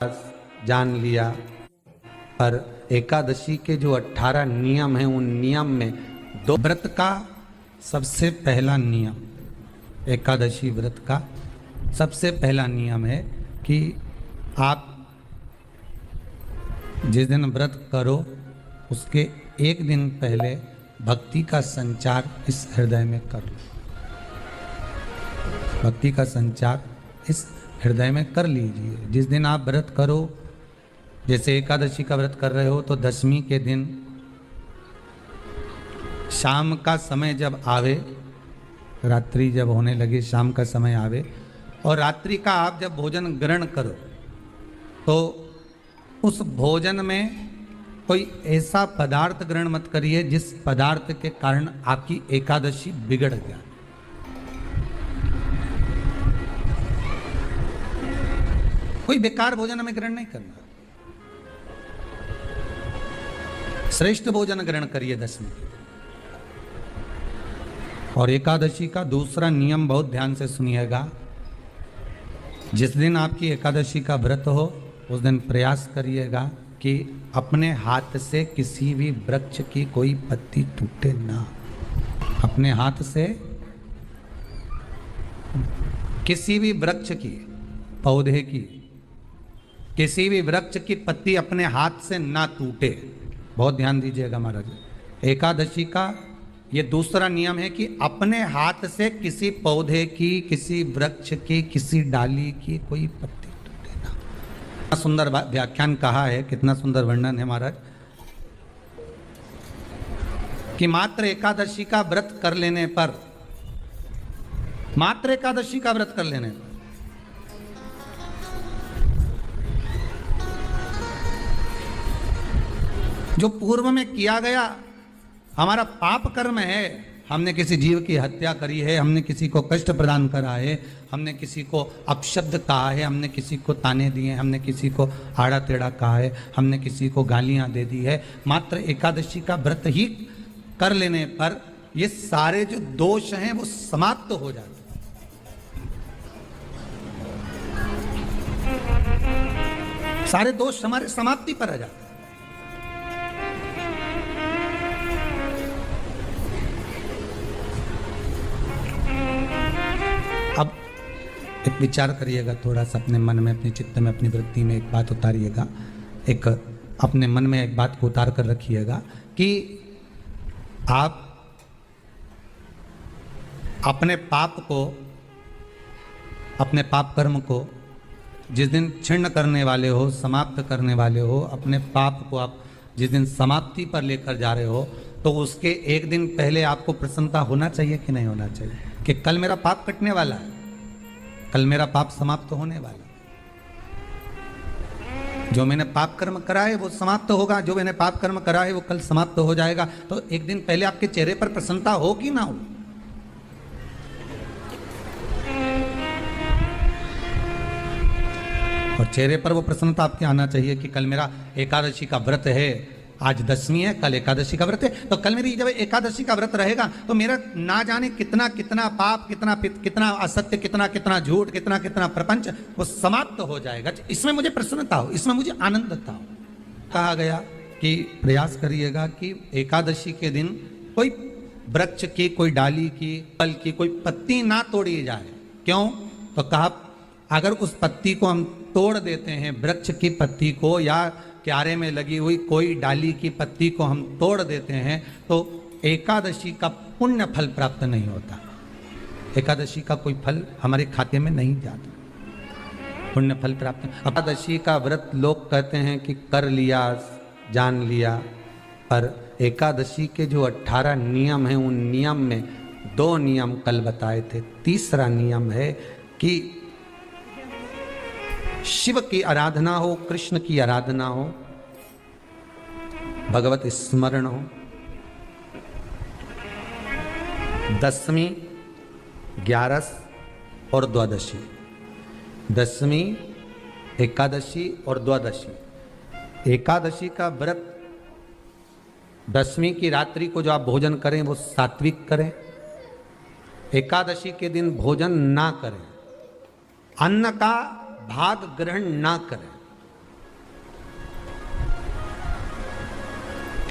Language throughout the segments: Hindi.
जान लिया, पर एकादशी के जो 18 नियम हैं उन नियम में दो व्रत का सबसे पहला नियम, एकादशी व्रत का सबसे पहला नियम है कि आप जिस दिन व्रत करो उसके एक दिन पहले भक्ति का संचार इस हृदय में कर लो। भक्ति का संचार इस हृदय में कर लीजिए। जिस दिन आप व्रत करो, जैसे एकादशी का व्रत कर रहे हो तो दशमी के दिन शाम का समय जब आवे, रात्रि जब होने लगे, शाम का समय आवे और रात्रि का आप जब भोजन ग्रहण करो तो उस भोजन में कोई ऐसा पदार्थ ग्रहण मत करिए जिस पदार्थ के कारण आपकी एकादशी बिगड़ जाए। कोई बेकार भोजन हमें ग्रहण नहीं करना, श्रेष्ठ भोजन ग्रहण करिए दशमी। और एकादशी का दूसरा नियम बहुत ध्यान से सुनिएगा। जिस दिन आपकी एकादशी का व्रत हो उस दिन प्रयास करिएगा कि अपने हाथ से किसी भी वृक्ष की कोई पत्ती टूटे ना। अपने हाथ से किसी भी वृक्ष की, पौधे की, किसी भी वृक्ष की पत्ती अपने हाथ से ना टूटे। बहुत ध्यान दीजिएगा महाराज। एकादशी का ये दूसरा नियम है कि अपने हाथ से किसी पौधे की, किसी वृक्ष की, किसी डाली की कोई पत्ती टूटे ना। कितना सुंदर व्याख्यान कहा है, कितना सुंदर वर्णन है महाराज कि मात्र एकादशी का व्रत कर लेने पर, मात्र एकादशी का व्रत कर लेने पर जो पूर्व में किया गया हमारा पाप कर्म है, हमने किसी जीव की हत्या करी है, हमने किसी को कष्ट प्रदान करा है, हमने किसी को अपशब्द कहा है, हमने किसी को ताने दिए, हमने किसी को आड़ा टेढ़ा कहा है, हमने किसी को गालियां दे दी है, मात्र एकादशी का व्रत ही कर लेने पर ये सारे जो दोष हैं वो समाप्त हो जाते हैं। सारे दोष हमारे समाप्ति पर आ जाते हैं। अब एक विचार करिएगा थोड़ा सा अपने मन में, अपने चित्त में, अपनी वृत्ति में एक बात उतारिएगा। एक अपने मन में एक बात को उतार कर रखिएगा कि आप अपने पाप को, अपने पाप कर्म को जिस दिन छिन्न करने वाले हो, समाप्त करने वाले हो, अपने पाप को आप जिस दिन समाप्ति पर लेकर जा रहे हो तो उसके एक दिन पहले आपको प्रसन्नता होना चाहिए कि नहीं होना चाहिए कि कल मेरा पाप कटने वाला है, कल मेरा पाप समाप्त होने वाला है। जो मैंने पाप कर्म करा है वो समाप्त होगा, जो मैंने पाप कर्म करा है वो कल समाप्त हो जाएगा। तो एक दिन पहले आपके चेहरे पर प्रसन्नता हो कि ना हो? और चेहरे पर वो प्रसन्नता आपके आना चाहिए कि कल मेरा एकादशी का व्रत है, आज दशमी है, कल एकादशी का व्रत है, तो कल मेरी जब एकादशी का व्रत रहेगा तो मेरा ना जाने कितना कितना पाप, कितना असत्य, कितना झूठ, कितना प्रपंच वो समाप्त हो जाएगा। इसमें मुझे प्रसन्नता हो, इसमें मुझे आनंदता हो। कहा गया कि प्रयास करिएगा कि एकादशी के दिन कोई वृक्ष की, कोई डाली की, फल की कोई पत्ती ना तोड़ी जाए। क्यों? तो कहा अगर उस पत्ती को हम तोड़ देते हैं, वृक्ष की पत्ती को या क्यारे में लगी हुई कोई डाली की पत्ती को हम तोड़ देते हैं तो एकादशी का पुण्य फल प्राप्त नहीं होता। एकादशी का कोई फल हमारे खाते में नहीं जाता, पुण्य फल प्राप्त। एकादशी का व्रत लोग कहते हैं कि कर लिया, जान लिया, पर एकादशी के जो 18 नियम हैं उन नियम में 2 नियम कल बताए थे। तीसरा नियम है कि शिव की आराधना हो, कृष्ण की आराधना हो, भगवत स्मरण हो। दशमी, 11 और द्वादशी, दशमी, एकादशी और द्वादशी। एकादशी का व्रत दशमी की रात्रि को जो आप भोजन करें वो सात्विक करें। एकादशी के दिन भोजन ना करें, अन्न का भाग ग्रहण ना करें।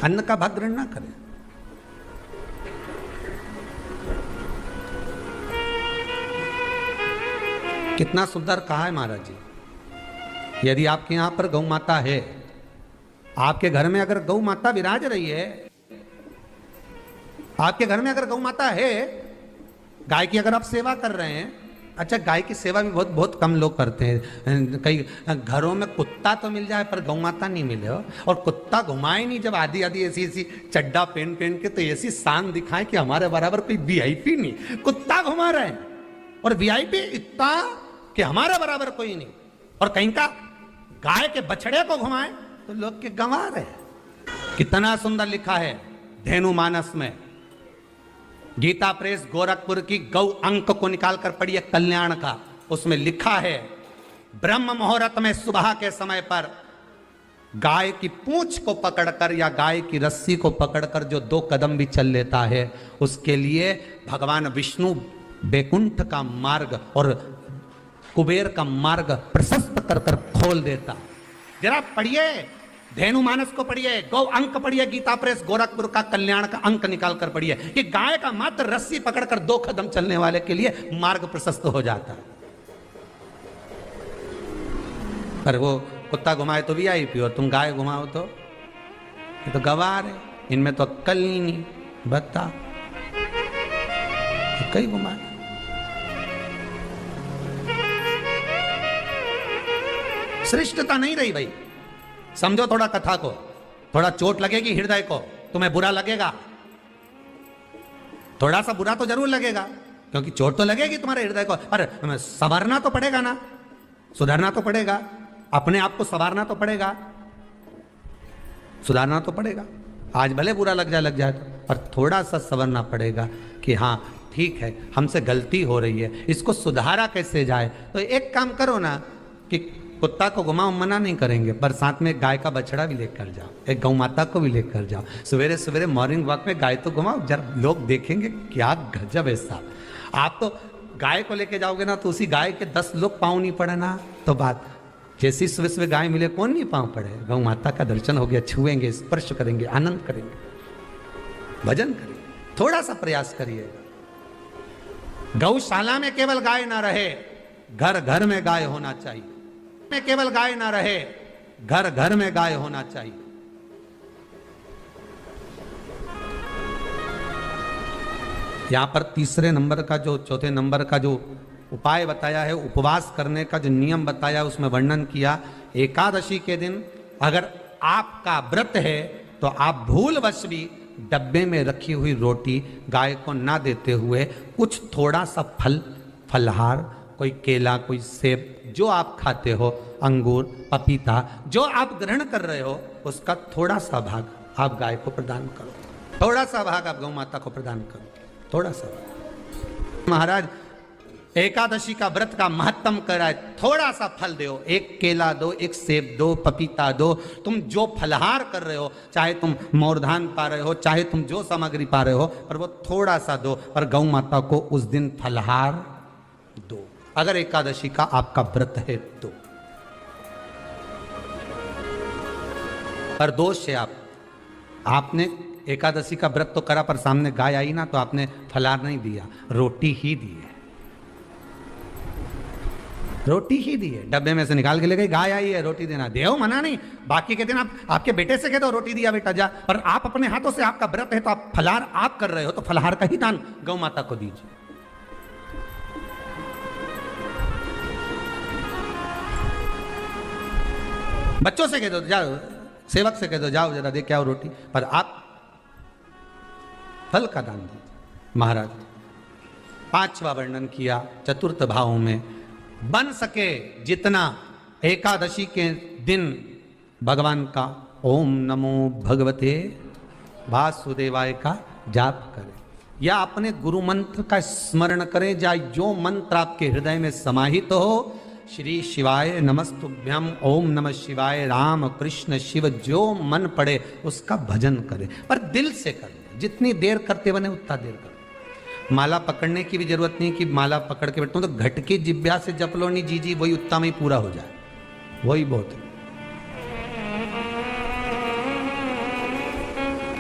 अन्न का भाग ग्रहण ना करें। कितना सुंदर कहा है महाराज जी। यदि आपके यहां पर गौ माता है, आपके घर में अगर गौ माता विराज रही है, आपके घर में अगर गौ माता है, गाय की अगर आप सेवा कर रहे हैं, अच्छा गाय की सेवा भी बहुत बहुत कम लोग करते हैं। कई घरों में कुत्ता तो मिल जाए पर गौ माता नहीं मिले हो, और कुत्ता घुमाए नहीं जब आधी आधी ऐसी ऐसी चड्डा पहन पहन के, तो ऐसी शान दिखाए कि हमारे बराबर कोई वीआईपी नहीं, कुत्ता घुमा रहे हैं, और वीआईपी इतना कि हमारे बराबर कोई नहीं, और कहीं का गाय के बछड़े को घुमाए तो लोग के गंवा रहे। कितना सुंदर लिखा है धेनु मानस में, गीता प्रेस गोरखपुर की गौ अंक को निकालकर पढ़िए कल्याण का, उसमें लिखा है ब्रह्म मुहूर्त में सुबह के समय पर गाय की पूंछ को पकड़कर या गाय की रस्सी को पकड़कर जो 2 कदम भी चल लेता है, उसके लिए भगवान विष्णु बैकुंठ का मार्ग और कुबेर का मार्ग प्रशस्त कर कर खोल देता। जरा पढ़िए धेनु मानस को पढ़िए, गौ अंक पढ़िए, गीता प्रेस गोरखपुर का कल्याण का अंक निकाल कर पढ़िए कि गाय का मात्र रस्सी पकड़कर 2 कदम चलने वाले के लिए मार्ग प्रशस्त हो जाता है। पर वो कुत्ता घुमाए तो वीआईपी, और तुम गाय घुमाओ तो ये तो गवार है, इनमें तो अक्कल ही नहीं। बता कई घुमाए। श्रेष्ठता नहीं रही भाई। समझो थोड़ा कथा को, थोड़ा चोट लगेगी हृदय को, तुम्हें बुरा लगेगा, थोड़ा सा बुरा तो जरूर लगेगा, क्योंकि चोट तो लगेगी तुम्हारे हृदय को, पर संवारना तो पड़ेगा ना, सुधारना तो पड़ेगा, अपने आप को संवारना तो पड़ेगा, सुधारना तो पड़ेगा। आज भले बुरा लग जाए तो, पर थोड़ा सा संवरना पड़ेगा कि हाँ ठीक है हमसे गलती हो रही है, इसको सुधारा कैसे जाए। तो एक काम करो ना कि कुत्ता को घुमाओ, मना नहीं करेंगे, पर साथ में गाय का बछड़ा भी लेकर जाओ, एक गौ माता को भी लेकर जाओ, सवेरे सवेरे मॉर्निंग वॉक में गाय तो घुमाओ, जब लोग देखेंगे क्या गजब है साहब। आप तो गाय को लेके जाओगे ना तो उसी गाय के 10 लोग पाँव नहीं पड़े ना, तो बात जैसी सुबह सुबह गाय मिले कौन नहीं पाँव पड़े। गौ माता का दर्शन हो गया, छुएंगे, स्पर्श करेंगे, आनंद करेंगे, भजन करेंगे, थोड़ा सा प्रयास करिए। गौशाला में केवल गाय ना रहे, घर घर में गाय होना चाहिए, में केवल गाय ना रहे, घर घर में गाय होना चाहिए। यहां पर तीसरे नंबर का जो, चौथे नंबर का जो उपाय बताया है, उपवास करने का जो नियम बताया, उसमें वर्णन किया एकादशी के दिन अगर आपका व्रत है तो आप भूलवश भी डब्बे में रखी हुई रोटी गाय को ना देते हुए कुछ थोड़ा सा फलहार, कोई केला, कोई सेब, जो आप खाते हो, अंगूर, पपीता, जो आप ग्रहण कर रहे हो, उसका थोड़ा सा भाग आप गाय को प्रदान करो, थोड़ा सा भाग आप गौ माता को प्रदान करो, थोड़ा सा। महाराज एकादशी का व्रत का महत्तम कराए, थोड़ा सा फल दो, एक केला दो, एक सेब दो, पपीता दो, तुम जो फलहार कर रहे हो, चाहे तुम मोरधान पा रहे हो, चाहे तुम जो सामग्री पा रहे हो, पर वो थोड़ा सा दो, पर गौ माता को उस दिन फलहार दो, अगर एकादशी का आपका व्रत है तो। पर दोष है आपने एकादशी का व्रत तो करा, पर सामने गाय आई ना तो आपने फलाहार नहीं दिया, रोटी ही दी है, रोटी ही दी है, डब्बे में से निकाल के ले गई, गाय आई है रोटी देना, देव मना नहीं। बाकी के दिन आप आपके बेटे से कह दो रोटी दिया बेटा जा, पर आप अपने हाथों से, आपका व्रत है तो आप फलाहार आप कर रहे हो, तो फलाहार का ही दान गौ माता को दीजिए। बच्चों से कह दो, जाओ सेवक से कह दो, जाओ जरा दे के आओ रोटी, पर आप फल का दान दीजिए। महाराज 5वां वर्णन किया चतुर्थ भाव में, बन सके जितना एकादशी के दिन भगवान का ओम नमो भगवते वासुदेवाय का जाप करें, या अपने गुरु मंत्र का स्मरण करें, या जो मंत्र आपके हृदय में समाहित हो, श्री शिवाय नमस्तुभ्यम, ओम नमः शिवाय, राम कृष्ण शिव, जो मन पड़े उसका भजन करें, पर दिल से करें, जितनी देर करते बने उतना देर करें। माला पकड़ने की भी जरूरत नहीं कि माला पकड़ के बैठता हूं तो घट की जिब्या से जप लो, नहीं जी वही उतना में ही पूरा हो जाए, वही बहुत है।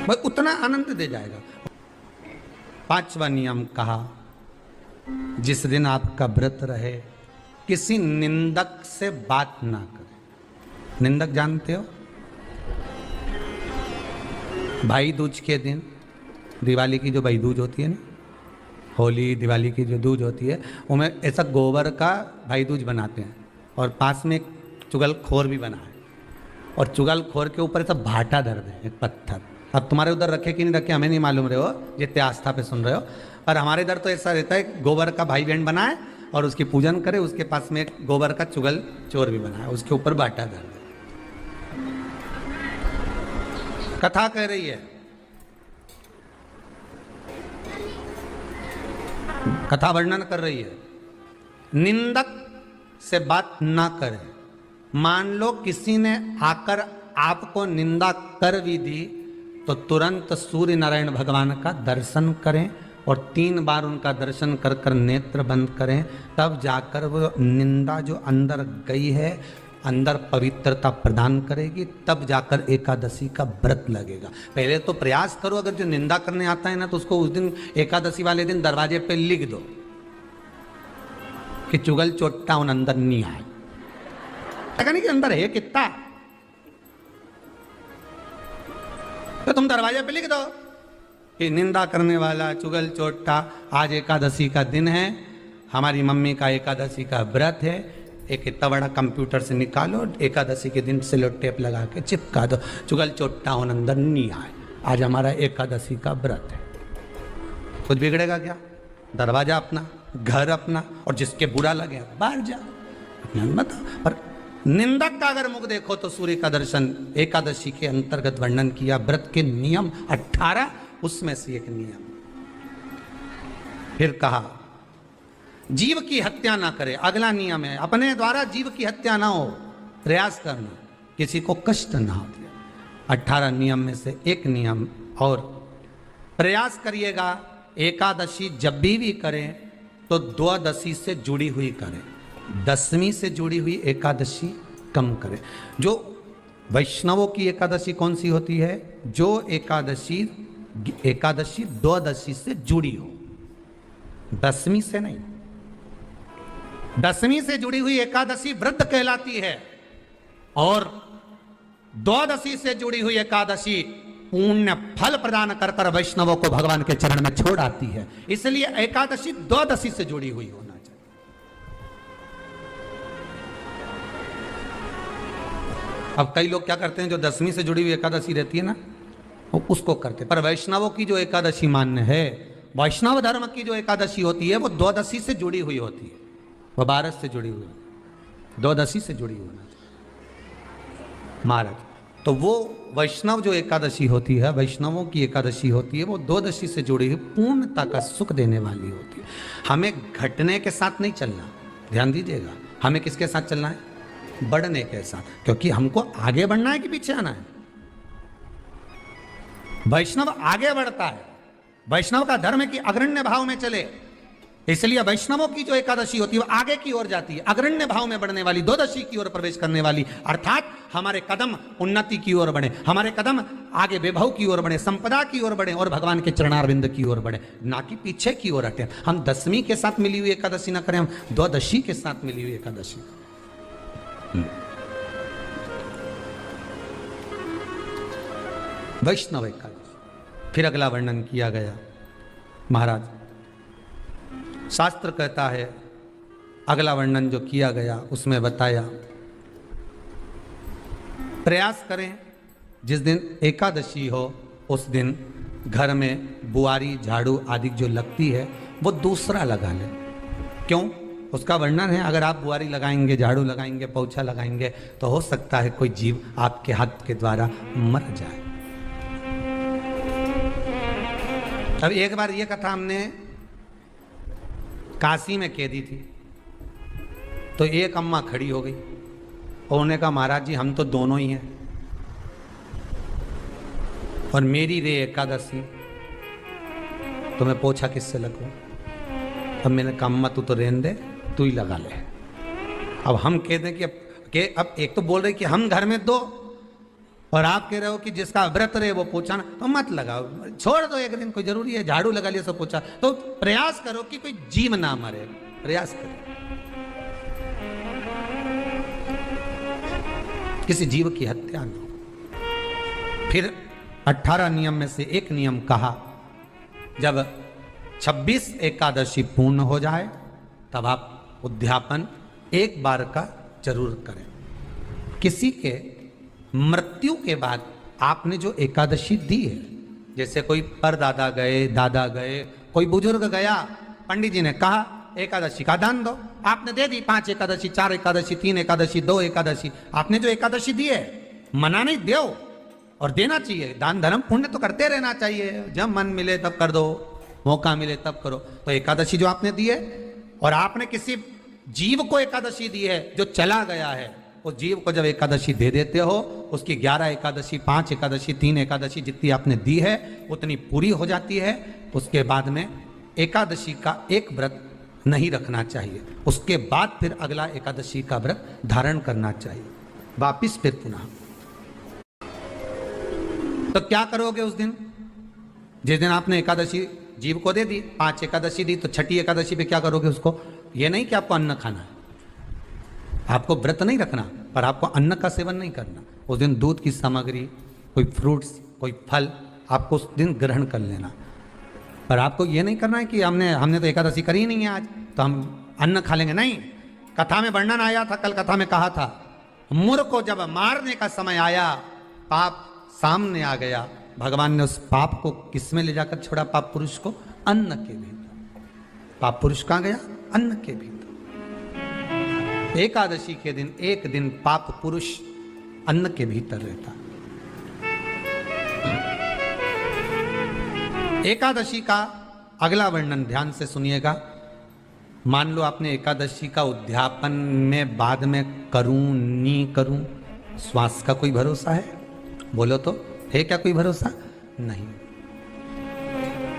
वह उतना आनंद दे जाएगा। 5वां नियम कहा, जिस दिन आपका व्रत रहे किसी निंदक से बात ना करें। निंदक जानते हो? भाई दूज के दिन, दिवाली की जो भाई दूज होती है ना, होली दिवाली की जो दूज होती है, उनमें ऐसा गोबर का भाई दूज बनाते हैं और पास में एक चुगलखोर भी बना है और चुगलखोर के ऊपर ऐसा भाटा धर दे, एक पत्थर। अब तुम्हारे उधर रखे कि नहीं रखे हमें नहीं मालूम रहे हो, जितने आस्था पे सुन रहे हो, पर हमारे इधर तो ऐसा रहता है, गोबर का भाई बहन बनाए और उसकी पूजन करे, उसके पास में एक गोबर का चुगल चोर भी बनाए, उसके ऊपर भाटा धर दे। कथा कह रही है, कथा वर्णन कर रही है, निंदक से बात ना करें। मान लो किसी ने आकर आपको निंदा कर भी दी तो तुरंत सूर्य नारायण भगवान का दर्शन करें और 3 बार उनका दर्शन कर कर नेत्र बंद करें, तब जाकर वो निंदा जो अंदर गई है अंदर पवित्रता प्रदान करेगी, तब जाकर एकादशी का व्रत लगेगा। पहले तो प्रयास करो, अगर जो निंदा करने आता है ना तो उसको उस दिन एकादशी वाले दिन दरवाजे पे लिख दो कि चुगल चोट्टा उन अंदर नहीं आए। नहीं कि अंदर है कितना, तो तुम दरवाजे पे लिख दो कि निंदा करने वाला चुगल चोट्टा, आज एकादशी का दिन है, हमारी मम्मी का एकादशी का व्रत है, एक इतना बड़ा कंप्यूटर से निकालो, एकादशी के दिन सेलो टेप लगा के चिपका दो, चुगल चोट्टा उन अंदर नहीं आए, आज हमारा एकादशी का व्रत है। कुछ बिगड़ेगा क्या? दरवाजा अपना, घर अपना, और जिसके बुरा लगे बाहर जा, मत। पर निंदक का अगर मुख देखो तो सूर्य का दर्शन एकादशी के अंतर्गत वर्णन किया। व्रत के नियम 18, उसमें से एक नियम। फिर कहा जीव की हत्या ना करे, अगला नियम है, अपने द्वारा जीव की हत्या ना हो, प्रयास करना, किसी को कष्ट ना हो। 18 नियम में से एक नियम और, प्रयास करिएगा एकादशी जब भी करें तो द्वादशी से जुड़ी हुई करें, 10वीं से जुड़ी हुई एकादशी कम करें। जो वैष्णवों की एकादशी कौन सी होती है? जो एकादशी द्वादशी से जुड़ी हो, 10वीं से नहीं। 10वीं से जुड़ी हुई एकादशी व्रत कहलाती है और द्वादशी से जुड़ी हुई एकादशी पुण्य फल प्रदान कर कर वैष्णवों को भगवान के चरण में छोड़ आती है। इसलिए एकादशी द्वादशी से जुड़ी हुई होना चाहिए। अब कई लोग क्या करते हैं, जो 10वीं से जुड़ी हुई एकादशी रहती है ना, वो उसको करते, पर वैष्णवों की जो एकादशी मान्य है, वैष्णव धर्म की जो एकादशी होती है वो द्वादशी से जुड़ी हुई होती है, वो 12 से जुड़ी हुई, द्वादशी से जुड़ी होना चाहिए महाराज। तो वो वैष्णव जो एकादशी होती है, वैष्णवों की एकादशी होती है, वो द्वादशी से जुड़ी हुई पूर्णता का सुख देने वाली होती है। हमें घटने के साथ नहीं चलना, ध्यान दीजिएगा, हमें किसके साथ चलना है? बढ़ने के साथ, क्योंकि हमको आगे बढ़ना है कि पीछे आना है। वैष्णव आगे बढ़ता है, वैष्णव का धर्म की अग्रण्य भाव में चले, इसलिए वैष्णवों की जो एकादशी होती है वो आगे की ओर जाती है, अग्रण्य भाव में बढ़ने वाली, द्वादशी की ओर प्रवेश करने वाली, अर्थात हमारे कदम उन्नति की ओर बढ़े, हमारे कदम आगे वैभव की ओर बढ़े, संपदा की ओर बढ़े और भगवान के चरणारविंद की ओर बढ़े, ना कि पीछे की ओर हटे। हम 10वीं के साथ मिली हुई एकादशी ना करें, हम द्वादशी के साथ मिली हुई एकादशी। वैष्णव एकादशी। फिर अगला वर्णन किया गया महाराज, शास्त्र कहता है, अगला वर्णन जो किया गया उसमें बताया, प्रयास करें जिस दिन एकादशी हो उस दिन घर में बुआरी झाड़ू आदि जो लगती है वो दूसरा लगा लें। क्यों? उसका वर्णन है, अगर आप बुआरी लगाएंगे, झाड़ू लगाएंगे, पोछा लगाएंगे तो हो सकता है कोई जीव आपके हाथ के द्वारा मर जाए। अब एक बार ये कथा हमने काशी में कह दी थी, तो एक अम्मा खड़ी हो गई और उन्होंने कहा, महाराज जी हम तो दोनों ही हैं और मेरी रे एकादशी, तो मैं पोछा किससे लगूं? अब मैंने कहा अम्मा तू तो रहने दे, तू ही लगा ले। अब हम कह दें कि अब एक तो बोल रहे कि हम घर में 2 और आप कह रहे हो कि जिसका व्रत रहे वो पोछा ना, तो मत लगाओ, छोड़ दो एक दिन, कोई जरूरी है झाड़ू लगा लिया सब पोछा। तो प्रयास करो कि कोई जीव ना मरे, प्रयास करो किसी जीव की हत्या ना हो। फिर 18 नियम में से एक नियम कहा, जब 26 एकादशी पूर्ण हो जाए तब आप उद्यापन एक बार का जरूर करें। किसी के मृत्यु के बाद आपने जो एकादशी दी है, जैसे कोई परदादा गए, दादा गए, कोई बुजुर्ग गया, पंडित जी ने कहा एकादशी का दान दो, आपने दे दी 5 एकादशी, 4 एकादशी, 3 एकादशी, 2 एकादशी, आपने जो एकादशी दी है, मना नहीं, दो और देना चाहिए। दान धर्म पुण्य तो करते रहना चाहिए, जब मन मिले तब कर दो, मौका मिले तब करो। तो एकादशी जो आपने दी है, और आपने किसी जीव को एकादशी दी है जो चला गया है, उस जीव को जब एकादशी दे देते हो, उसकी 11 एकादशी, 5 एकादशी, 3 एकादशी जितनी आपने दी है उतनी पूरी हो जाती है। उसके बाद में एकादशी का एक व्रत नहीं रखना चाहिए, उसके बाद फिर अगला एकादशी का व्रत धारण करना चाहिए। वापिस फिर पुनः तो क्या करोगे उस दिन? जिस दिन आपने एकादशी जीव को दे दी, 5 एकादशी दी, तो छठी एकादशी पे क्या करोगे उसको? ये नहीं कि आपको अन्न खाना है, आपको व्रत नहीं रखना, पर आपको अन्न का सेवन नहीं करना। उस दिन दूध की सामग्री, कोई फ्रूट्स, कोई फल आपको उस दिन ग्रहण कर लेना, पर आपको ये नहीं करना है कि हमने तो एकादशी करी नहीं है आज, तो हम अन्न खा लेंगे। नहीं, कथा में वर्णन आया था, कल कथा में कहा था, मुर को जब मारने का समय आया, पाप सामने आ गया, भगवान ने उस पाप को किस में ले जाकर छोड़ा? पाप पुरुष को अन्न के भीतर। पाप पुरुष कहां गया? अन्न के भीतर। एकादशी के दिन एक दिन पाप पुरुष अन्न के भीतर रहता। एकादशी का अगला वर्णन ध्यान से सुनिएगा। मान लो आपने एकादशी का उद्यापन में बाद में करूं नहीं करूं, श्वास का कोई भरोसा है? बोलो तो, है क्या कोई भरोसा? नहीं।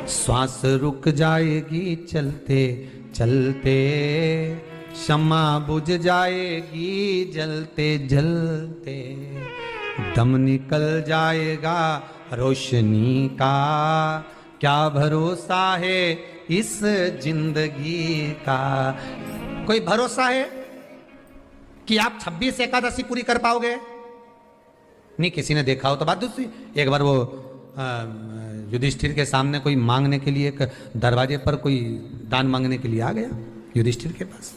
श्वास रुक जाएगी चलते चलते, क्षमा बुझ जाएगी जलते जलते, दम निकल जाएगा रोशनी का, क्या भरोसा है इस जिंदगी का? कोई भरोसा है कि आप 26 एकादशी पूरी कर पाओगे? नहीं, किसी ने देखा हो तो बात दूसरी। एक बार वो युधिष्ठिर के सामने कोई मांगने के लिए, एक दरवाजे पर कोई दान मांगने के लिए आ गया युधिष्ठिर के पास,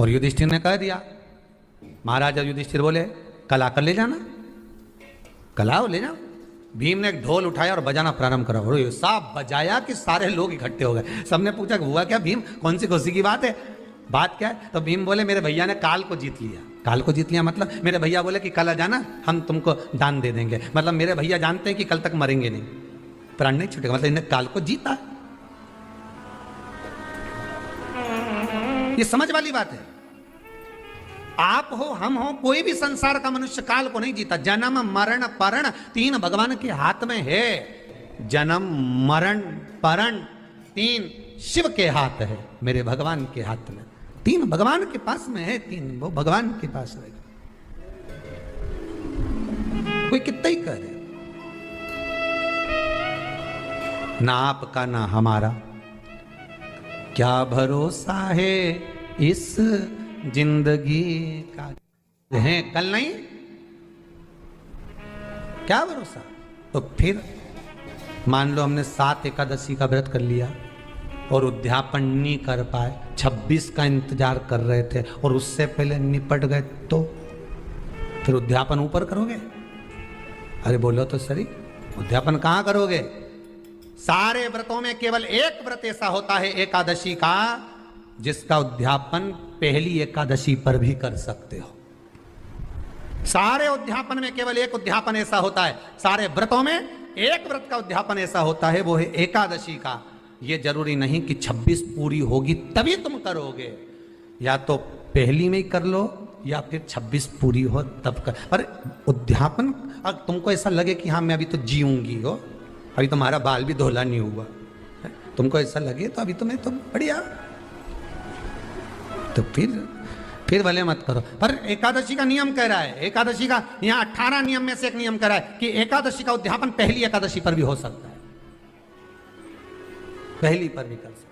और युधिष्ठिर ने कह दिया, महाराजा युधिष्ठिर बोले कल आकर ले जाना, कल आओ ले जाओ। भीम ने एक ढोल उठाया और बजाना प्रारंभ करा, और साहब बजाया कि सारे लोग इकट्ठे हो गए। सबने पूछा हुआ क्या भीम, कौन सी खुशी की बात है, बात क्या है? तो भीम बोले मेरे भैया ने काल को जीत लिया। काल को जीत लिया मतलब मेरे भैया बोले कि कल आ जाना, हम तुमको दान दे देंगे। मतलब मेरे भैया जानते हैं कि कल तक मरेंगे नहीं, प्राण नहीं छूटेगा, मतलब इन्हें काल को जीता। ये समझ वाली बात है। आप हो, हम हो, कोई भी संसार का मनुष्य काल को नहीं जीता। जन्म मरण परण 3 भगवान के हाथ में है। जन्म मरण परण 3 शिव के हाथ है, मेरे भगवान के हाथ में। 3 भगवान के पास में है, 3 वो भगवान के पास रहेगा। कोई कितना ही करे, ना आपका ना हमारा, क्या भरोसा है इस जिंदगी का? है कल नहीं, क्या भरोसा? तो फिर मान लो हमने 7 एकादशी का व्रत कर लिया और उद्यापन नहीं कर पाए, 26 का इंतजार कर रहे थे और उससे पहले निपट गए, तो फिर उद्यापन ऊपर करोगे? अरे बोलो तो सही, उद्यापन कहां करोगे? सारे व्रतों में केवल एक व्रत ऐसा होता है एकादशी का, जिसका उद्यापन पहली एकादशी पर भी कर सकते हो। सारे उद्यापन में केवल एक उद्यापन ऐसा होता है, सारे व्रतों में एक व्रत का उद्यापन ऐसा होता है, वो है एकादशी का। ये जरूरी नहीं कि 26 पूरी होगी तभी तुम करोगे, या तो पहली में ही कर लो या फिर 26 पूरी हो तब कर। पर उद्यापन अगर तुमको ऐसा लगे कि हाँ मैं अभी तो जीऊंगी हो, अभी तुम्हारा बाल भी धोला नहीं हुआ, तुमको ऐसा लगे तो अभी तो मैं तो बढ़िया, तो फिर फिर भले मत करो। पर एकादशी का नियम कह रहा है, एकादशी का यहाँ 18 नियम में से एक नियम कह रहा है कि एकादशी का उद्यापन पहली एकादशी पर भी हो सकता है, पहली पर भी कर सकते,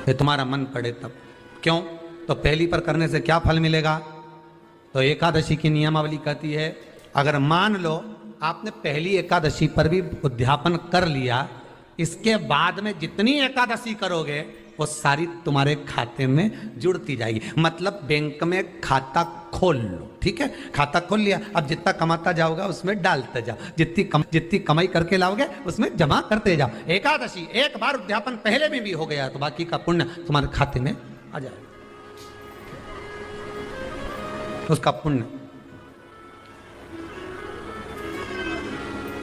ये तुम्हारा मन करे तब। क्यों? तो पहली पर करने से क्या फल मिलेगा? तो एकादशी की नियमावली कहती है, अगर मान लो आपने पहली एकादशी पर भी उद्यापन कर लिया, इसके बाद में जितनी एकादशी करोगे वो सारी तुम्हारे खाते में जुड़ती जाएगी। मतलब बैंक में खाता खोल लो, ठीक है, खाता खोल लिया, अब जितना कमाता जाओगा उसमें डालते जाओ, जितनी कमाई करके लाओगे उसमें जमा करते जाओ। एकादशी एक बार उद्यापन पहले में भी हो गया तो बाकी का पुण्य तुम्हारे खाते में आ जाएगा, उसका पुण्य।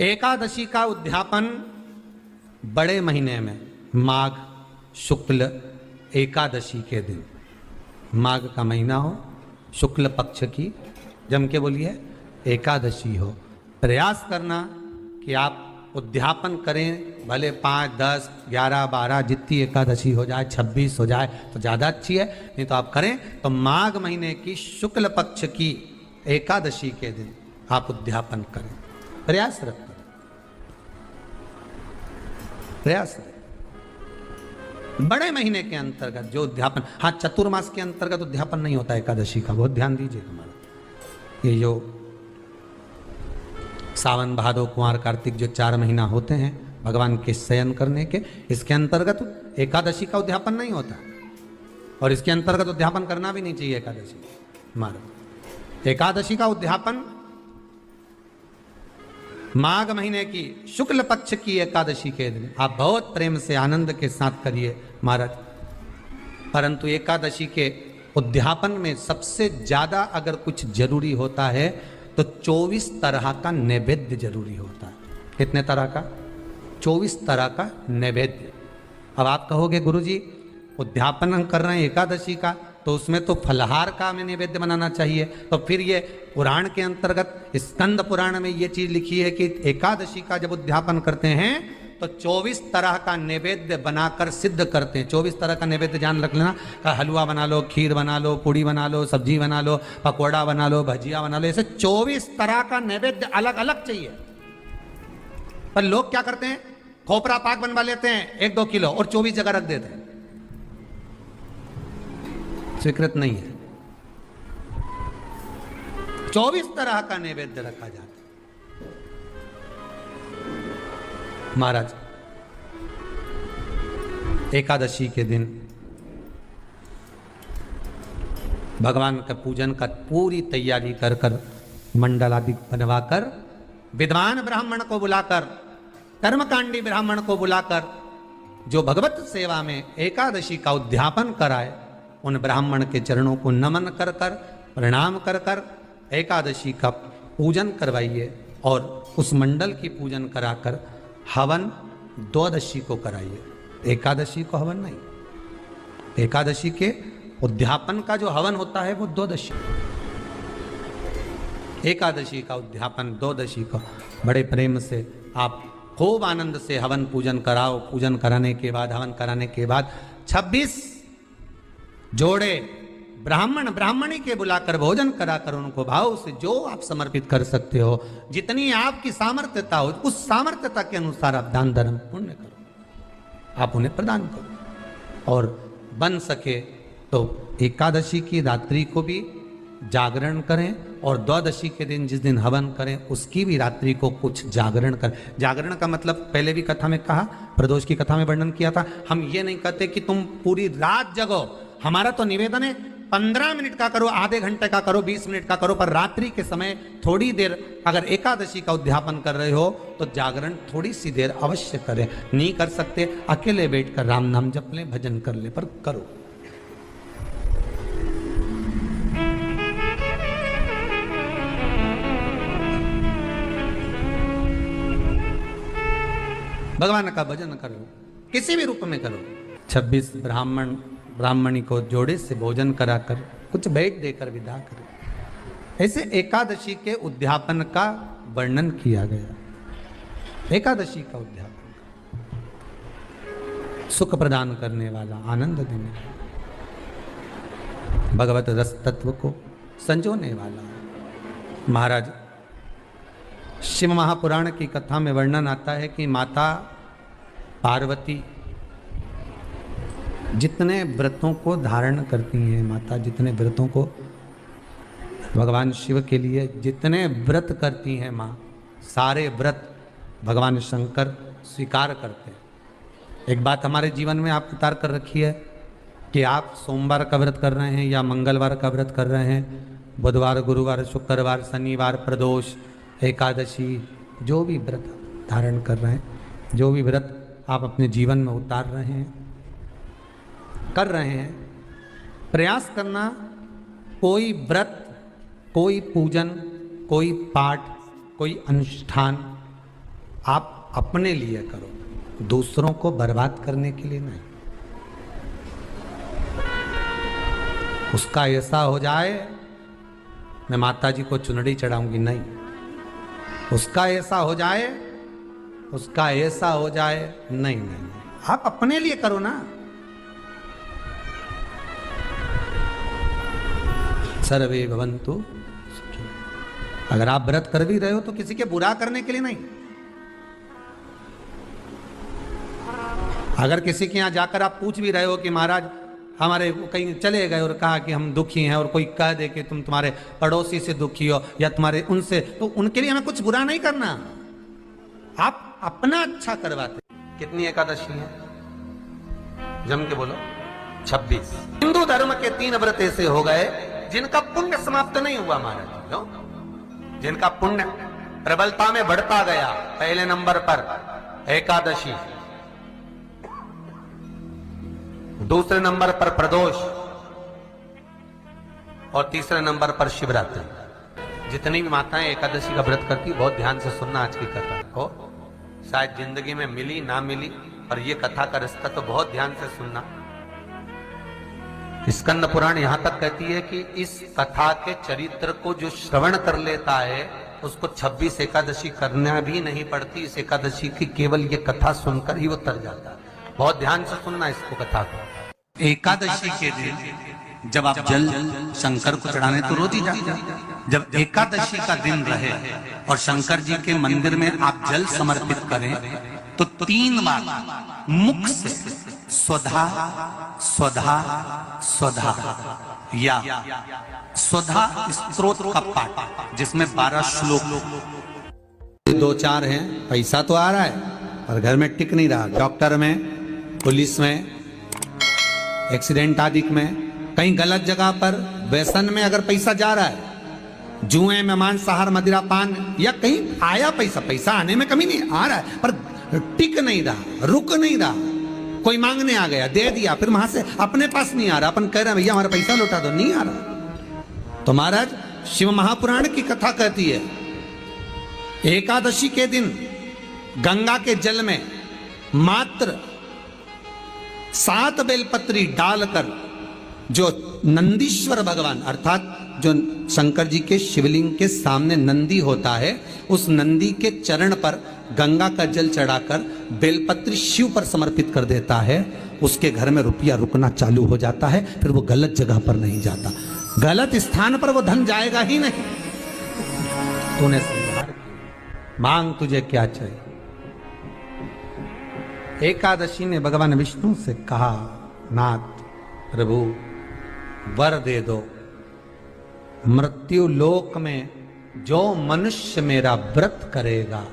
एकादशी का उद्यापन बड़े महीने में माघ शुक्ल एकादशी के दिन, माघ का महीना हो, शुक्ल पक्ष की, जम के बोलिए, एकादशी हो, प्रयास करना कि आप उद्यापन करें, भले 5, 10, 11, 12 जितनी एकादशी हो जाए, 26 हो जाए तो ज़्यादा अच्छी है, नहीं तो आप करें तो माघ महीने की शुक्ल पक्ष की एकादशी के दिन आप उद्यापन करें, प्रयास रखें, प्रयास रखें। बड़े महीने के अंतर्गत जो उद्यापन, हाँ चतुर्मास के अंतर्गत उद्यापन नहीं होता एकादशी का, बहुत ध्यान दीजिए हमारा। ये जो सावन भादो कुंवर कार्तिक जो 4 महीना होते हैं भगवान के शयन करने के, इसके अंतर्गत एकादशी का उद्यापन नहीं होता, और इसके अंतर्गत उद्यापन करना भी नहीं चाहिए एकादशी हमारा। एकादशी का उद्यापन माघ महीने की शुक्ल पक्ष की एकादशी के दिन आप बहुत प्रेम से आनंद के साथ करिए महाराज। परंतु एकादशी के उद्यापन में सबसे ज्यादा अगर कुछ जरूरी होता है तो 24 तरह का नैवेद्य जरूरी होता है। कितने तरह का? 24 तरह का नैवेद्य। अब आप कहोगे गुरुजी उद्यापन हम कर रहे हैं एकादशी का, तो उसमें तो फलहार का हमें नैवेद्य बनाना चाहिए। तो फिर ये पुराण के अंतर्गत स्कंद पुराण में ये चीज लिखी है कि एकादशी का जब उद्यापन करते हैं तो 24 तरह का नैवेद्य बनाकर सिद्ध करते हैं। 24 तरह का नैवेद्य जान रख लेना, हलवा बना लो, खीर बना लो, पूड़ी बना लो, सब्जी बना लो, पकौड़ा बना लो, भजिया बना लो, ऐसे 24 तरह का नैवेद्य अलग अलग चाहिए। पर लोग क्या करते हैं, खोपरा पाक बनवा लेते हैं 1-2 किलो और 24 जगह रख देते हैं। स्वीकृत नहीं है। 24 तरह का नैवेद्य रखा जाता है। महाराज एकादशी के दिन भगवान का पूजन का पूरी तैयारी कर कर, मंडल आदि बनवाकर, विद्वान ब्राह्मण को बुलाकर, कर्मकांडी ब्राह्मण को बुलाकर जो भगवत सेवा में एकादशी का उद्यापन कराए, उन ब्राह्मण के चरणों को नमन कर कर, प्रणाम कर कर एकादशी का पूजन करवाइए और उस मंडल की पूजन कराकर हवन द्वादशी को कराइए। एकादशी को हवन नहीं, एकादशी के उद्यापन का जो हवन होता है वो द्वादशी। एकादशी का उद्यापन द्वादशी को बड़े प्रेम से आप खूब आनंद से हवन पूजन कराओ। पूजन कराने के बाद, हवन कराने के बाद 26 जोड़े ब्राह्मण ब्राह्मणी के बुलाकर भोजन कराकर उनको भाव से जो आप समर्पित कर सकते हो, जितनी आपकी सामर्थ्यता हो, उस सामर्थ्यता के अनुसार आप दान धर्म पुण्य करो, आप उन्हें प्रदान करो। और बन सके तो एकादशी की रात्रि को भी जागरण करें और द्वादशी के दिन जिस दिन हवन करें उसकी भी रात्रि को कुछ जागरण करें। जागरण का मतलब पहले भी कथा में कहा, प्रदोष की कथा में वर्णन किया था। हम ये नहीं कहते कि तुम पूरी रात जगो, हमारा तो निवेदन है 15 मिनट का करो, आधे घंटे का करो, 20 मिनट का करो, पर रात्रि के समय थोड़ी देर अगर एकादशी का उद्यापन कर रहे हो तो जागरण थोड़ी सी देर अवश्य करें। नहीं कर सकते अकेले बैठकर राम नाम जप लें, भजन कर ले, पर करो। भगवान का भजन करो, किसी भी रूप में करो। 26 ब्राह्मण ब्राह्मणी को जोड़े से भोजन कराकर कुछ भेंट देकर विदा करें। ऐसे एकादशी के उद्यापन का वर्णन किया गया। एकादशी का उद्यापन सुख प्रदान करने वाला, आनंद देने वाला। भगवत रस तत्व को संजोने वाला। महाराज, शिव महापुराण की कथा में वर्णन आता है कि माता पार्वती जितने व्रतों को धारण करती हैं, माता जितने व्रतों को भगवान शिव के लिए जितने व्रत करती हैं माँ, सारे व्रत भगवान शंकर स्वीकार करते हैं। एक बात हमारे जीवन में आप उतार कर रखी है कि आप सोमवार का व्रत कर रहे हैं या मंगलवार का व्रत कर रहे हैं, बुधवार, गुरुवार, शुक्रवार, शनिवार, प्रदोष, एकादशी, जो भी व्रत धारण कर रहे हैं, जो भी व्रत आप अपने जीवन में उतार रहे हैं, कर रहे हैं, प्रयास करना कोई व्रत, कोई पूजन, कोई पाठ, कोई अनुष्ठान आप अपने लिए करो, दूसरों को बर्बाद करने के लिए नहीं। उसका ऐसा हो जाए मैं माता जी को चुनरी चढ़ाऊंगी, नहीं। उसका ऐसा हो जाए, उसका ऐसा हो जाए, नहीं नहीं, आप अपने लिए करो ना। सर्वे भवन्तु सुखिनः। अगर आप व्रत कर भी रहे हो तो किसी के बुरा करने के लिए नहीं। अगर किसी के यहां जाकर आप पूछ भी रहे हो कि महाराज हमारे कहीं चले गए और कहा कि हम दुखी हैं, और कोई कह दे कि तुम तुम्हारे पड़ोसी से दुखी हो या तुम्हारे उनसे, तो उनके लिए हमें कुछ बुरा नहीं करना, आप अपना अच्छा करवाते। कितनी एकादशी है? जम के बोलो। 26। हिंदू धर्म के 3 व्रत ऐसे हो गए जिनका पुण्य समाप्त नहीं हुआ महाराज, क्यों? जिनका पुण्य प्रबलता में बढ़ता गया। पहले नंबर पर एकादशी, दूसरे नंबर पर प्रदोष, और तीसरे नंबर पर शिवरात्रि। जितनी भी माताएं एकादशी का व्रत करती, बहुत ध्यान से सुनना आज की कथा को। शायद जिंदगी में मिली ना मिली, और ये कथा का रिश्ता तो बहुत ध्यान से सुनना। स्कंद पुराण यहां तक कहती है कि इस कथा के चरित्र को जो श्रवण कर लेता है उसको 26 एकादशी करना भी नहीं पड़ती। इस एकादशी की केवल ये कथा सुनकर ही वो तर जाता है। बहुत ध्यान से सुनना इसको, कथा को। एकादशी के दिन जब आप जल शंकर को चढ़ाने तो रोज ही जाते हैं। जब एकादशी का दिन रहे और शंकर जी के मंदिर में आप जल समर्पित करें तो 3 बार मुख से स्वधा स्वधा स्वधा या स्वधा स्तोत्र का पाठ, जिसमें 12 श्लोक। 2-4 हैं, पैसा तो आ रहा है पर घर में टिक नहीं रहा। डॉक्टर में, पुलिस में, एक्सीडेंट आदि में, कहीं गलत जगह पर, व्यसन में अगर पैसा जा रहा है, जुए में, मांसाहार, मदिरा पान, या कहीं आया पैसा, पैसा आने में कमी नहीं, आ रहा है पर टिक नहीं रहा, रुक नहीं रहा। कोई मांगने आ गया, दे दिया, फिर वहां से अपने पास नहीं आ रहा, अपन कह रहे हैं भैया हमारा पैसा लौटा दो, नहीं आ रहा। तो महाराज शिव महापुराण की कथा कहती है एकादशी के दिन गंगा के जल में मात्र 7 बेलपत्री डालकर, जो नंदीश्वर भगवान अर्थात जो शंकर जी के शिवलिंग के सामने नंदी होता है, उस नंदी के चरण पर गंगा का जल चढ़ाकर बेलपत्री शिव पर समर्पित कर देता है, उसके घर में रुपया रुकना चालू हो जाता है। फिर वो गलत जगह पर नहीं जाता, गलत स्थान पर वो धन जाएगा ही नहीं। तूने मांग, तुझे क्या चाहिए? एकादशी ने भगवान विष्णु से कहा, नाथ प्रभु वर दे दो, मृत्यु लोक में जो मनुष्य मेरा व्रत करेगा,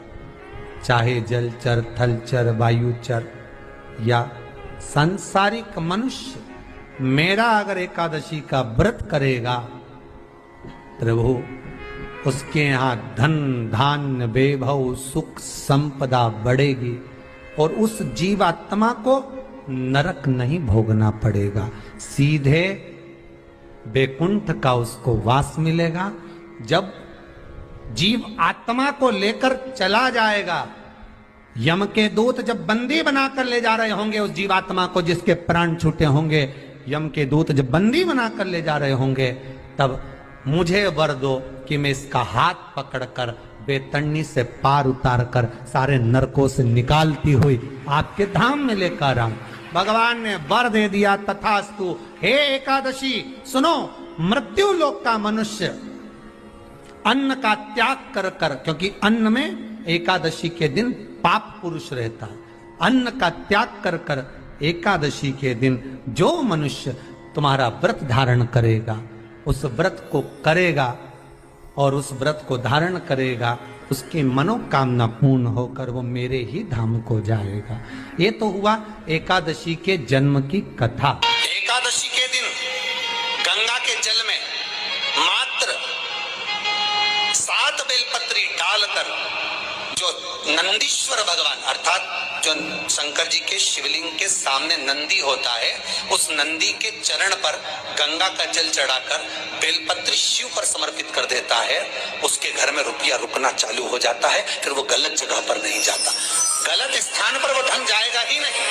चाहे जलचर, थलचर, वायुचर या सांसारिक मनुष्य, मेरा अगर एकादशी का व्रत करेगा, प्रभु उसके यहां धन धान्य वैभव सुख संपदा बढ़ेगी और उस जीवात्मा को नरक नहीं भोगना पड़ेगा, सीधे बैकुंठ का उसको वास मिलेगा। जब जीव आत्मा को लेकर चला जाएगा, यम के दूत जब बंदी बनाकर ले जा रहे होंगे उस जीवात्मा को जिसके प्राण छूटे होंगे, यम के दूत जब बंदी बनाकर ले जा रहे होंगे, तब मुझे वर दो कि मैं इसका हाथ पकड़कर बेतन्नी से पार उतार कर सारे नरकों से निकालती हुई आपके धाम में लेकर आऊं। भगवान ने वर दे दिया, तथास्तु। हे एकादशी सुनो, मृत्यु लोक का मनुष्य अन्न का त्याग कर कर, क्योंकि अन्न में एकादशी के दिन पाप पुरुष रहता, अन्न का त्याग कर कर एकादशी के दिन जो मनुष्य तुम्हारा व्रत धारण करेगा, उस व्रत को करेगा और उस व्रत को धारण करेगा, उसकी मनोकामना पूर्ण होकर वो मेरे ही धाम को जाएगा। ये तो हुआ एकादशी के जन्म की कथा। एकादशी के दिन गंगा के जल में मात्र 7 बेलपत्री डालकर जो नंदीश्वर भगवान अर्थात जो शंकर जी के शिवलिंग के सामने नंदी होता है, उस नंदी के चरण पर गंगा का जल चढ़ाकर बेलपत्री शिव पर समर्पित कर देता है, उसके घर में रुपया रुकना चालू हो जाता है। फिर वो गलत जगह पर नहीं जाता, गलत स्थान पर वो धन जाएगा ही नहीं।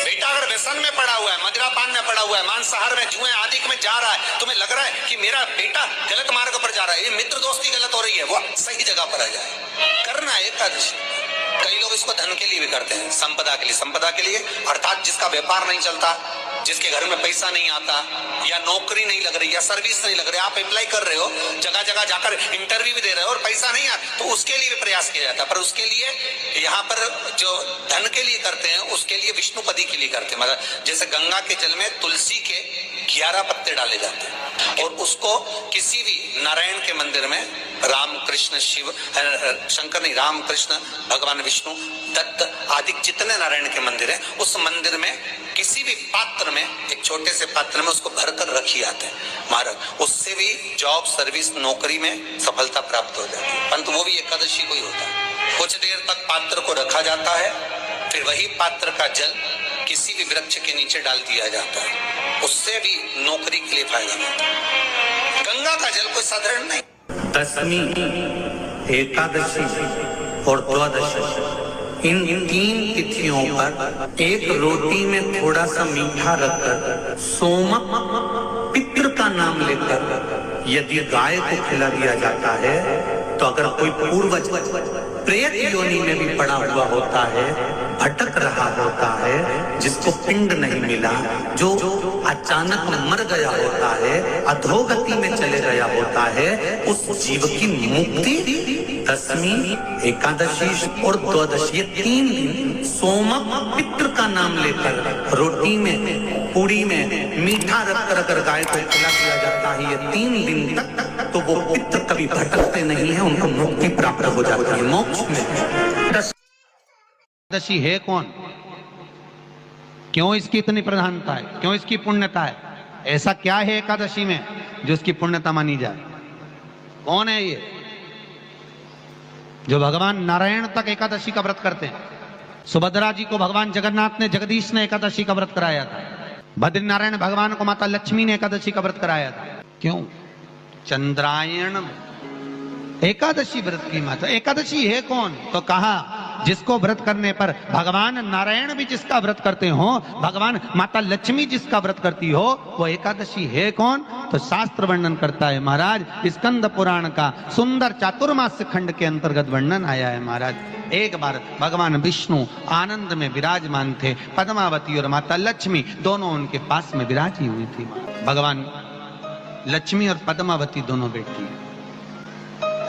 बेटा अगर व्यसन में पड़ा हुआ है, मदिरा पान में पड़ा हुआ है, मांसाहार में, जुए आदि में जा रहा है, तुम्हें लग रहा है कि मेरा बेटा गलत मार्ग पर जा रहा है, ये मित्र दोस्ती गलत हो रही है, वो सही जगह पर आ जाए। करना है एकादशी। कई लोग इसको धन के लिए भी करते हैं, संपदा के लिए। संपदा के लिए अर्थात जिसका व्यापार नहीं चलता, जिसके घर में पैसा नहीं आता, या नौकरी नहीं लग रही, या सर्विस नहीं लग रही, आप अप्लाई कर रहे हो, जगह जगह जाकर इंटरव्यू भी दे रहे हो और पैसा नहीं आता, तो उसके लिए भी प्रयास किया जाता है। पर उसके लिए यहाँ पर जो धन के लिए करते हैं, उसके लिए विष्णुपदी के लिए करते हैं। मतलब जैसे गंगा के जल में तुलसी के 11 पत्ते डाले जाते हैं और उसको किसी भी नारायण के मंदिर में, राम कृष्ण शिव शंकर नहीं, राम कृष्ण भगवान विष्णु दत्त आदि जितने नारायण के मंदिर हैं, उस मंदिर में किसी भी पात्र में, एक छोटे से पात्र में उसको भरकर रखी जाते हैं महाराज। उससे भी जॉब सर्विस नौकरी में सफलता प्राप्त हो जाती है। परंतु वो भी एकादशी को ही होता है। कुछ देर तक पात्र को रखा जाता है, फिर वही पात्र का जल किसी भी वृक्ष के नीचे डाल दिया जाता है, उससे भी नौकरी के लिए फायदा मिलता है। गंगा का जल कोई साधारण नहीं। दशमी, एकादशी और द्वादशी, इन 3 तिथियों पर एक रोटी में थोड़ा सा मीठा रखकर सोमक पितृ का नाम लेकर यदि गाय को खिला दिया जाता है, तो अगर कोई पूर्वज प्रेत योनि में भी पड़ा हुआ होता है, भटक रहा होता है, जिसको पिंड नहीं मिला, जो अचानक मर गया होता है, अधोगति में चले गया होता है, उस जीव की मुक्ति दशमी, एकादशी और द्वादशी, ये 3 दिन सोमक पितृ का नाम लेकर रोटी में, पूड़ी में मीठा रखकर अगर गाय को खिला दिया जाता है, ये 3 दिन तक, तो वो पितृ कभी भटकते नहीं है, उनको मुक्ति प्राप्त हो जाती है, मोक्ष में। एकादशी है कौन? क्यों इसकी इतनी प्रधानता है? क्यों इसकी पुण्यता है? ऐसा क्या है एकादशी में जो इसकी पुण्यता मानी जाए? कौन है ये जो भगवान नारायण तक एकादशी का व्रत करते हैं? सुभद्रा जी को भगवान जगन्नाथ ने, जगदीश ने एकादशी का व्रत कराया था। बद्रीनारायण भगवान को माता लक्ष्मी ने एकादशी का व्रत कराया था। क्यों? चंद्रायण एकादशी व्रत की माता। एकादशी है कौन? तो कहा जिसको व्रत करने पर भगवान नारायण भी जिसका व्रत करते हो, भगवान माता लक्ष्मी जिसका व्रत करती हो, वो एकादशी है कौन? तो शास्त्र वर्णन करता है महाराज, स्कंद पुराण का सुंदर चातुर्मास्य खंड के अंतर्गत वर्णन आया है महाराज। एक बार भगवान विष्णु आनंद में विराजमान थे, पद्मावती और माता लक्ष्मी दोनों उनके पास में विराजी हुई थी। भगवान लक्ष्मी और पद्मावती दोनों बैठी,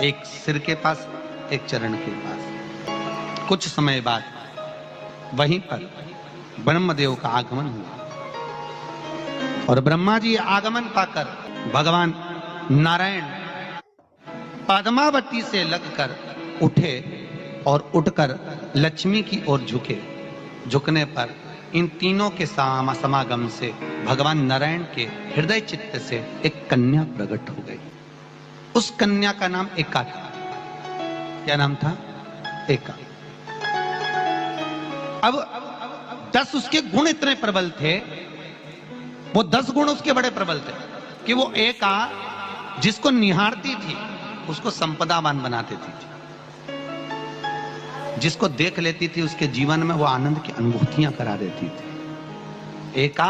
एक सिर के पास, एक चरण के पास। कुछ समय बाद वहीं पर ब्रह्मदेव का आगमन हुआ और ब्रह्मा जी आगमन पाकर भगवान नारायण पद्मावती से लगकर उठे और उठकर लक्ष्मी की ओर झुके। झुकने पर इन तीनों के समागम से भगवान नारायण के हृदय चित्त से एक कन्या प्रकट हो गई। उस कन्या का नाम एका था। क्या नाम था? एका। अब 10 उसके गुण इतने प्रबल थे, वो 10 गुण उसके बड़े प्रबल थे कि वो एका जिसको निहारती थी उसको संपदावान बना देती थी, जिसको देख लेती थी उसके जीवन में वो आनंद की अनुभूतियां करा देती थी। एका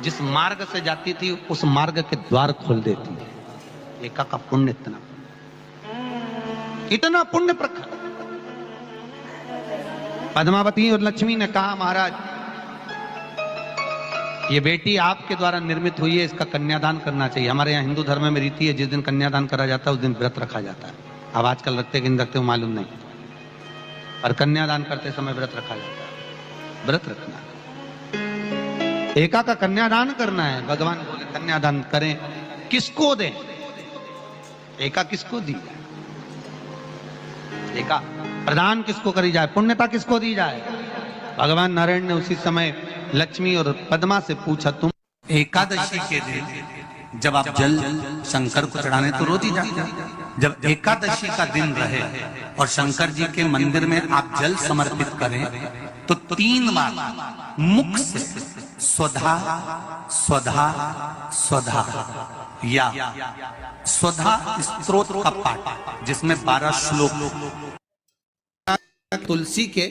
जिस मार्ग से जाती थी उस मार्ग के द्वार खोल देती थी। एका का पुण्य इतना पुण्य प्रखर। पद्मावती और लक्ष्मी ने कहा महाराज ये बेटी आपके द्वारा निर्मित हुई है, इसका कन्यादान करना चाहिए। हमारे यहाँ हिंदू धर्म में रीति है, जिस दिन कन्यादान करा जाता है उस दिन व्रत रखा जाता है। अब आजकल रखते कि नहीं रखते हो मालूम नहीं, और कन्यादान करते समय व्रत रखा जाता है। व्रत रखना, एका का कन्यादान करना है। भगवान बोले कन्यादान करें, किसको दें? एका किसको दी जाए? एका प्रदान किसको करी जाए? पुण्यता किसको दी जाए? भगवान नारायण ने उसी समय लक्ष्मी और पद्मा से पूछा, तुम एकादशी के दिन जब आप जल शंकर को चढ़ाने तो रोज ही जाते हैं, जब एकादशी का दिन रहे और शंकर जी के मंदिर में आप जल समर्पित करें तो 3 बार मुख से स्वधा स्वधा स्वधा या स्वधा स्तोत्र का पाठ, जिसमें 12 श्लोक। तुलसी के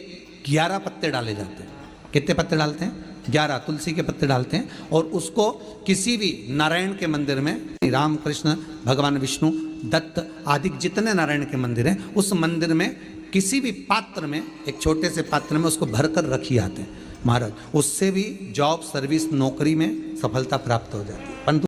11 पत्ते डाले जाते हैं। कितने पत्ते डालते हैं? 11 तुलसी के पत्ते डालते हैं, और उसको किसी भी नारायण के मंदिर में, राम कृष्ण भगवान विष्णु दत्त आदि जितने नारायण के मंदिर हैं, उस मंदिर में किसी भी पात्र में, एक छोटे से पात्र में उसको भरकर रखी आते हैं महाराज। उससे भी जॉब सर्विस नौकरी में सफलता प्राप्त हो जाती है। परंतु